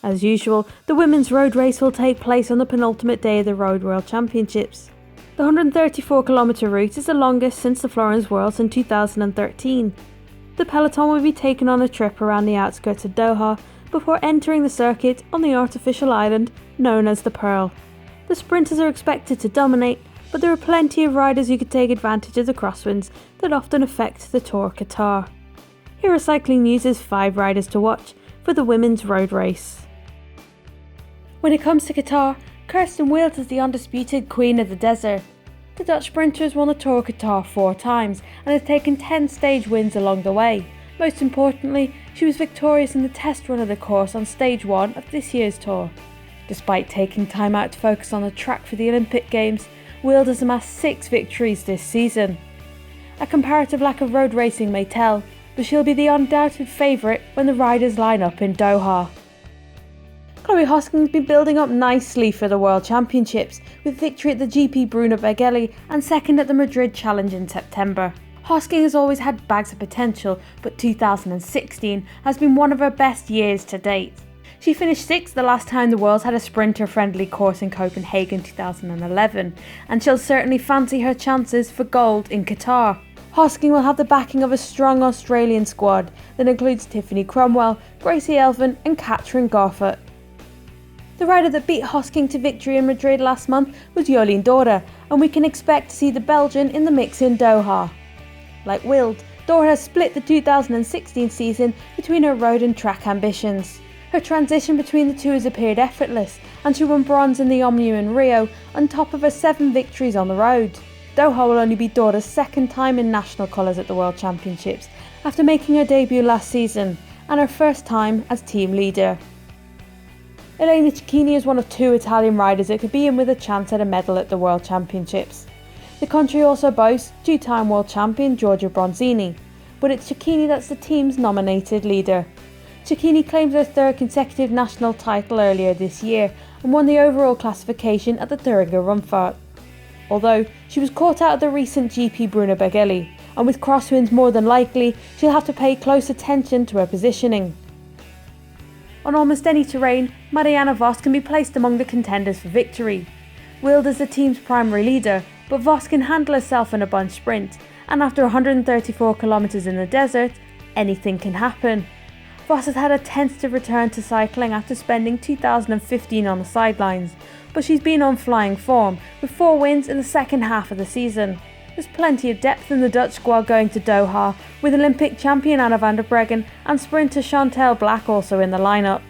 As usual, the women's road race will take place on the penultimate day of the Road World Championships. The 134km route is the longest since the Florence Worlds in 2013. The peloton will be taken on a trip around the outskirts of Doha before entering the circuit on the artificial island known as the Pearl. The sprinters are expected to dominate, but there are plenty of riders who could take advantage of the crosswinds that often affect the Tour Qatar. Here are Cycling News' 5 riders to watch for the women's road race. When it comes to Qatar, Kirsten Wild is the undisputed queen of the desert. The Dutch sprinter has won the Tour Qatar 4 times and has taken 10 stage wins along the way. Most importantly, she was victorious in the test run of the course on stage 1 of this year's tour. Despite taking time out to focus on the track for the Olympic Games, Wild has amassed 6 victories this season. A comparative lack of road racing may tell, but she'll be the undoubted favourite when the riders line up in Doha. Chloe Hosking's been building up nicely for the World Championships, with victory at the GP Bruno Beghelli and second at the Madrid Challenge in September. Hosking has always had bags of potential, but 2016 has been one of her best years to date. She finished 6th the last time the Worlds had a sprinter-friendly course in Copenhagen 2011, and she'll certainly fancy her chances for gold in Qatar. Hosking will have the backing of a strong Australian squad that includes Tiffany Cromwell, Gracie Elvin and Katrin Garfoot. The rider that beat Hosking to victory in Madrid last month was Jolien D'Hoore, and we can expect to see the Belgian in the mix in Doha. Like Wild, D'Hoore has split the 2016 season between her road and track ambitions. Her transition between the two has appeared effortless, and she won bronze in the Omnium in Rio on top of her 7 victories on the road. Doha will only be D'Hore's second time in national colours at the World Championships, after making her debut last season, and her first time as team leader. Elena Cecchini is one of 2 Italian riders that could be in with a chance at a medal at the World Championships. The country also boasts 2-time world champion Giorgia Bronzini, but it's Cecchini that's the team's nominated leader. Cecchini claimed her 3rd consecutive national title earlier this year and won the overall classification at the Thüringer Rundfahrt. Although she was caught out of the recent GP Bruno Beghelli, and with crosswinds more than likely, she'll have to pay close attention to her positioning. On almost any terrain, Marianne Vos can be placed among the contenders for victory. Wild is the team's primary leader, but Vos can handle herself in a bunch sprint, and after 134km in the desert, anything can happen. Vos has had a tentative return to cycling after spending 2015 on the sidelines, but she's been on flying form, with 4 wins in the second half of the season. There's plenty of depth in the Dutch squad going to Doha, with Olympic champion Anna van der Breggen and sprinter Chantal Blaak also in the lineup.